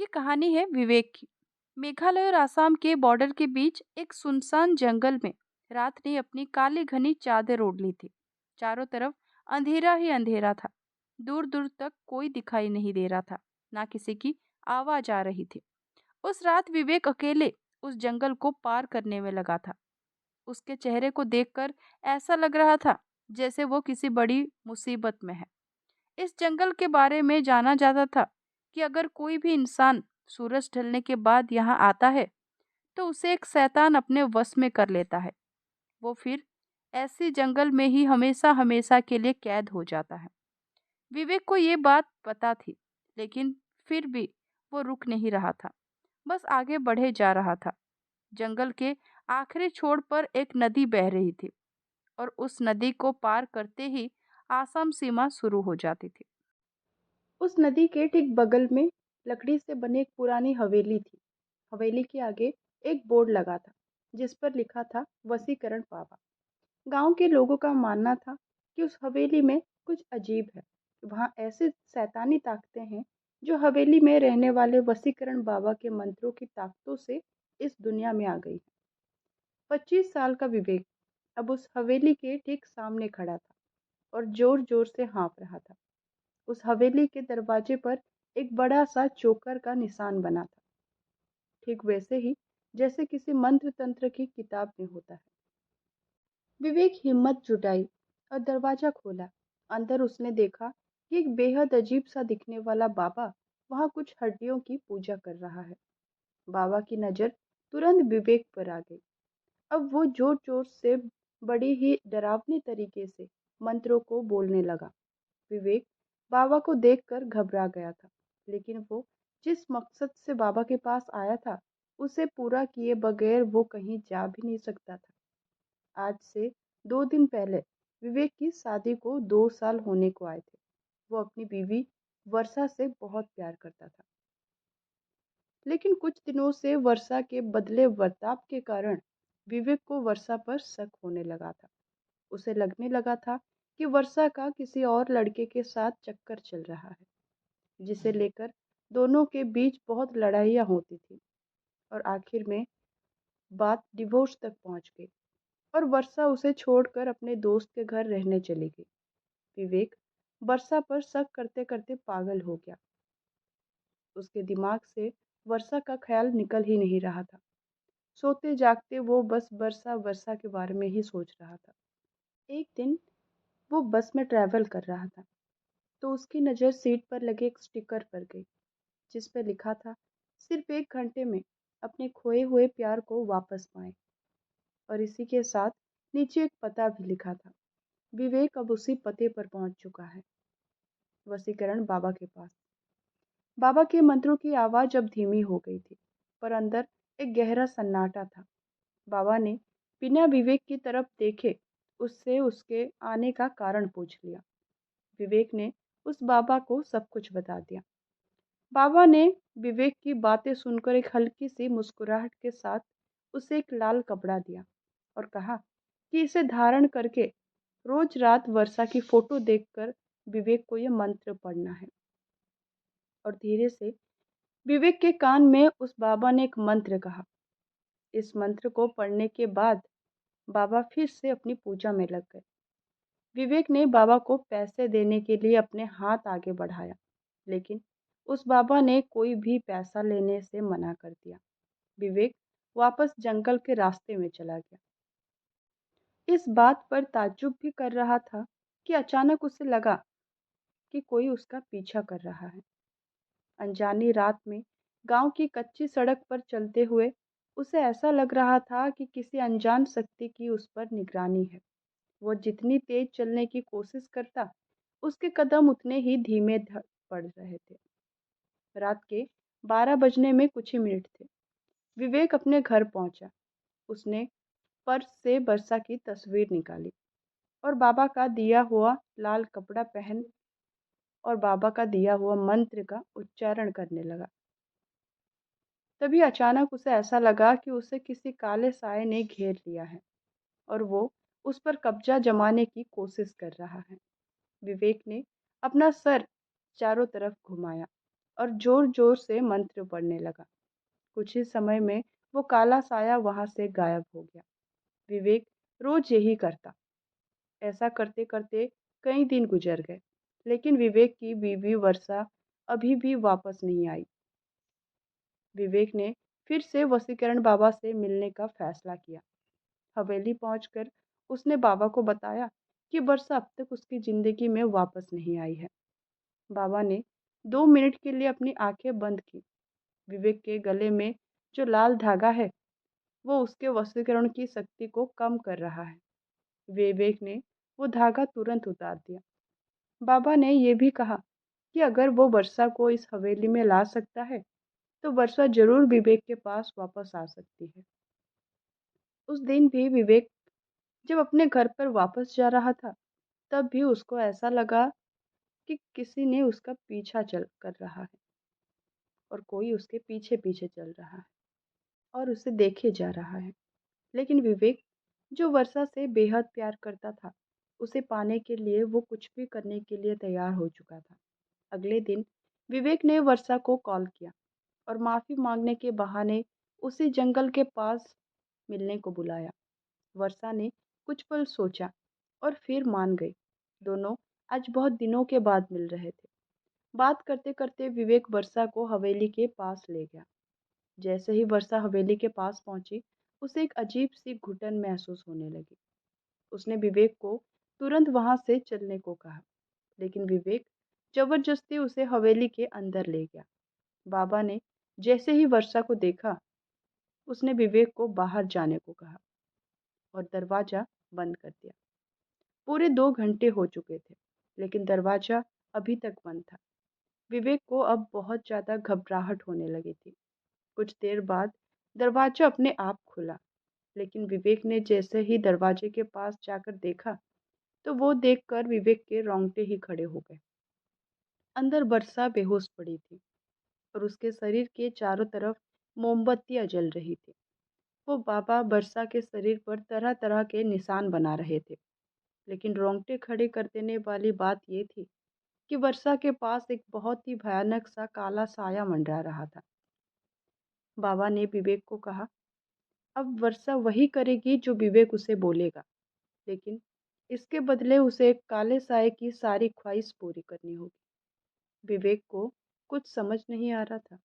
ये कहानी है विवेक की। मेघालय और आसाम के बॉर्डर के बीच एक सुनसान जंगल में रात ने अपनी काली घनी चादर ओढ़ ली थी। चारों तरफ अंधेरा ही अंधेरा था। दूर दूर तक कोई दिखाई नहीं दे रहा था, ना किसी की आवाज आ रही थी। उस रात विवेक अकेले उस जंगल को पार करने में लगा था। उसके चेहरे को देखकर ऐसा लग रहा था जैसे वो किसी बड़ी मुसीबत में है। इस जंगल के बारे में जाना जाता था कि अगर कोई भी इंसान सूरज ढलने के बाद यहाँ आता है तो उसे एक शैतान अपने वश में कर लेता है। वो फिर ऐसी जंगल में ही हमेशा हमेशा के लिए कैद हो जाता है। विवेक को ये बात पता थी, लेकिन फिर भी वो रुक नहीं रहा था, बस आगे बढ़े जा रहा था। जंगल के आखिरी छोर पर एक नदी बह रही थी और उस नदी को पार करते ही आसाम सीमा शुरू हो जाती थी। उस नदी के ठीक बगल में लकड़ी से बनी एक पुरानी हवेली थी। हवेली के आगे एक बोर्ड लगा था जिस पर लिखा था वसीकरण बाबा। गांव के लोगों का मानना था कि उस हवेली में कुछ अजीब है। वहां ऐसे शैतानी ताकतें हैं जो हवेली में रहने वाले वसीकरण बाबा के मंत्रों की ताकतों से इस दुनिया में आ गई है। 25 साल का विवेक अब उस हवेली के ठीक सामने खड़ा था और जोर जोर से हाँफ रहा था। उस हवेली के दरवाजे पर एक बड़ा सा चोकर का निशान बना था, ठीक वैसे ही जैसे किसी मंत्र तंत्र की किताब में होता है। विवेक हिम्मत जुटाई और दरवाजा खोला। अंदर उसने देखा कि एक बेहद अजीब सा दिखने वाला बाबा वहां कुछ हड्डियों की पूजा कर रहा है। बाबा की नजर तुरंत विवेक पर आ गई। अब वो जोर जोर से बड़ी ही डरावनी तरीके से मंत्रों को बोलने लगा। विवेक बाबा को देखकर घबरा गया था, लेकिन वो जिस मकसद से बाबा के पास आया था उसे पूरा किए बगैर वो कहीं जा भी नहीं सकता था। आज से 2 दिन पहले विवेक की शादी को 2 साल होने को आए थे। वो अपनी बीवी वर्षा से बहुत प्यार करता था, लेकिन कुछ दिनों से वर्षा के बदले बर्ताव के कारण विवेक को वर्षा पर शक होने लगा था। उसे लगने लगा था कि वर्षा का किसी और लड़के के साथ चक्कर चल रहा है, जिसे लेकर दोनों के बीच बहुत लड़ाइयाँ होती थी और आखिर में बात डिवोर्स तक पहुंच गई और वर्षा उसे छोड़कर अपने दोस्त के घर रहने चली गई। विवेक वर्षा पर शक करते करते पागल हो गया। उसके दिमाग से वर्षा का ख्याल निकल ही नहीं रहा था। सोते जागते वो बस वर्षा वर्षा के बारे में ही सोच रहा था। एक दिन वो बस में ट्रैवल कर रहा था तो उसकी नज़र सीट पर लगे एक स्टिकर पर गई जिस पर लिखा था, सिर्फ 1 घंटे में अपने खोए हुए प्यार को वापस पाएं। और इसी के साथ नीचे एक पता भी लिखा था। विवेक अब उसी पते पर पहुंच चुका है, वसीकरण बाबा के पास। बाबा के मंत्रों की आवाज अब धीमी हो गई थी, पर अंदर एक गहरा सन्नाटा था। बाबा ने बिना विवेक की तरफ देखे उससे उसके आने का कारण पूछ लिया। विवेक ने उस बाबा को सब कुछ बता दिया। बाबा ने विवेक की बातें सुनकर एक हल्की सी मुस्कुराहट के साथ उसे एक लाल कपड़ा दिया और कहा कि इसे धारण करके रोज रात वर्षा की फोटो देखकर विवेक को यह मंत्र पढ़ना है। और धीरे से विवेक के कान में उस बाबा ने एक मंत्र कहा। इस मंत्र को पढ़ने के बाद बाबा फिर से अपनी पूजा में लग गए। विवेक ने बाबा को पैसे देने के लिए अपने हाथ आगे बढ़ाया, लेकिन उस बाबा ने कोई भी पैसा लेने से मना कर दिया। विवेक वापस जंगल के रास्ते में चला गया। इस बात पर ताज्जुब भी कर रहा था कि अचानक उसे लगा कि कोई उसका पीछा कर रहा है। अनजानी रात में गांव की कच्ची सड़क पर चलते हुए उसे ऐसा लग रहा था कि किसी अनजान शक्ति की उस पर निगरानी है। वो जितनी तेज चलने की कोशिश करता, उसके कदम उतने ही धीमे पड़ रहे थे। रात के 12 बजने में कुछ ही मिनट थे। विवेक अपने घर पहुंचा। उसने पर्स से वर्षा की तस्वीर निकाली और बाबा का दिया हुआ लाल कपड़ा पहन और बाबा का दिया हुआ मंत्र का उच्चारण करने लगा। तभी अचानक उसे ऐसा लगा कि उसे किसी काले साए ने घेर लिया है और वो उस पर कब्जा जमाने की कोशिश कर रहा है। विवेक ने अपना सर चारों तरफ घुमाया और जोर जोर से मंत्र पढ़ने लगा। कुछ ही समय में वो काला साया वहां से गायब हो गया। विवेक रोज यही करता। ऐसा करते करते कई दिन गुजर गए, लेकिन विवेक की बीवी वर्षा अभी भी वापस नहीं आई। विवेक ने फिर से वसीकरण बाबा से मिलने का फैसला किया। हवेली पहुंचकर उसने बाबा को बताया कि वर्षा अब तक उसकी जिंदगी में वापस नहीं आई है। बाबा ने 2 मिनट के लिए अपनी आंखें बंद की। विवेक के गले में जो लाल धागा है, वो उसके वशीकरण की शक्ति को कम कर रहा है। विवेक ने वो धागा तुरंत उतार दिया। बाबा ने ये भी कहा कि अगर वो वर्षा को इस हवेली में ला सकता है, तो वर्षा जरूर विवेक के पास वापस आ सकती है। उस दिन भी विवेक जब अपने घर पर वापस जा रहा था, तब भी उसको ऐसा लगा कि किसी ने उसका पीछा चल कर रहा है और कोई उसके पीछे पीछे चल रहा है और उसे देखे जा रहा है। लेकिन विवेक, जो वर्षा से बेहद प्यार करता था, उसे पाने के लिए वो कुछ भी करने के लिए तैयार हो चुका था। अगले दिन विवेक ने वर्षा को कॉल किया और माफी मांगने के बहाने उसे जंगल के पास मिलने को बुलाया। वर्षा ने कुछ पल सोचा और फिर मान गई। दोनों आज बहुत दिनों के बाद मिल रहे थे। बात करते करते विवेक वर्षा को हवेली के पास ले गया। जैसे ही वर्षा हवेली के पास पहुंची, उसे एक अजीब सी घुटन महसूस होने लगी। उसने विवेक को तुरंत वहां से चलने को कहा, लेकिन विवेक जबरदस्ती उसे हवेली के अंदर ले गया। बाबा ने जैसे ही वर्षा को देखा, उसने विवेक को बाहर जाने को कहा और दरवाजा बंद कर दिया। पूरे 2 घंटे हो चुके थे, लेकिन दरवाजा अभी तक बंद था। विवेक को अब बहुत ज्यादा घबराहट होने लगी थी। कुछ देर बाद दरवाजा अपने आप खुला, लेकिन विवेक ने जैसे ही दरवाजे के पास जाकर देखा, तो वो देखकर विवेक के रोंगटे ही खड़े हो गए। अंदर वर्षा बेहोश पड़ी थी और उसके शरीर के चारों तरफ मोमबत्तियां जल रही थी। वो बाबा वर्षा के शरीर पर तरह तरह के निशान बना रहे थे, लेकिन रोंगटे खड़े कर देने वाली बात ये थी कि वर्षा के पास एक बहुत ही भयानक सा काला साया मंडरा रहा था। बाबा ने विवेक को कहा, अब वर्षा वही करेगी जो विवेक उसे बोलेगा, लेकिन इसके बदले उसे एक काले साए की सारी ख्वाहिश पूरी करनी होगी। विवेक को कुछ समझ नहीं आ रहा था।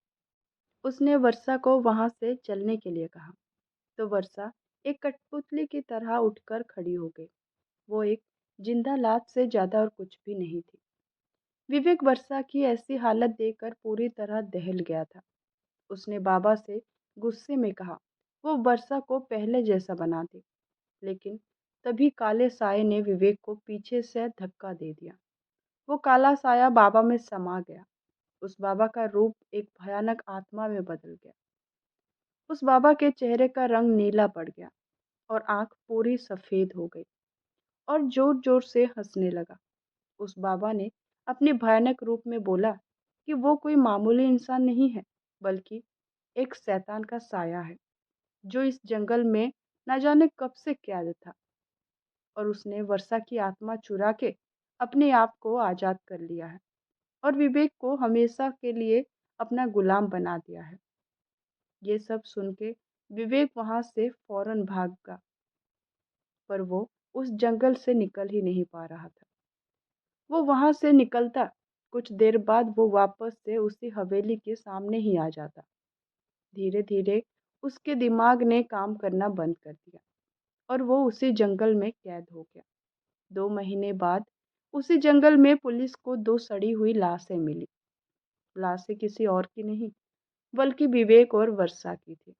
उसने वर्षा को वहां से चलने के लिए कहा, तो वर्षा एक कठपुतली की तरह उठकर खड़ी हो गई। वो एक जिंदा लाश से ज्यादा और कुछ भी नहीं थी। विवेक वर्षा की ऐसी हालत देखकर पूरी तरह दहल गया था। उसने बाबा से गुस्से में कहा, वो वर्षा को पहले जैसा बना दे। लेकिन तभी काले साये ने विवेक को पीछे से धक्का दे दिया। वो काला साया बाबा में समा गया। उस बाबा का रूप एक भयानक आत्मा में बदल गया। उस बाबा के चेहरे का रंग नीला पड़ गया और आंख पूरी सफेद हो गई और जोर जोर से हंसने लगा। उस बाबा ने अपने भयानक रूप में बोला कि वो कोई मामूली इंसान नहीं है, बल्कि एक शैतान का साया है, जो इस जंगल में न जाने कब से कैद था, और उसने वर्षा की आत्मा चुरा के अपने आप को आजाद कर लिया है और विवेक को हमेशा के लिए अपना गुलाम बना दिया है। ये सब सुन के विवेक वहां से फौरन भागा, पर वो उस जंगल से निकल ही नहीं पा रहा था। वो वहां से निकलता, कुछ देर बाद वो वापस से उसी हवेली के सामने ही आ जाता। धीरे धीरे उसके दिमाग ने काम करना बंद कर दिया और वो उसी जंगल में कैद हो गया। 2 महीने बाद उसी जंगल में पुलिस को 2 सड़ी हुई लाशें मिली। लाशें किसी और की नहीं, बल्कि विवेक और वर्षा की थी।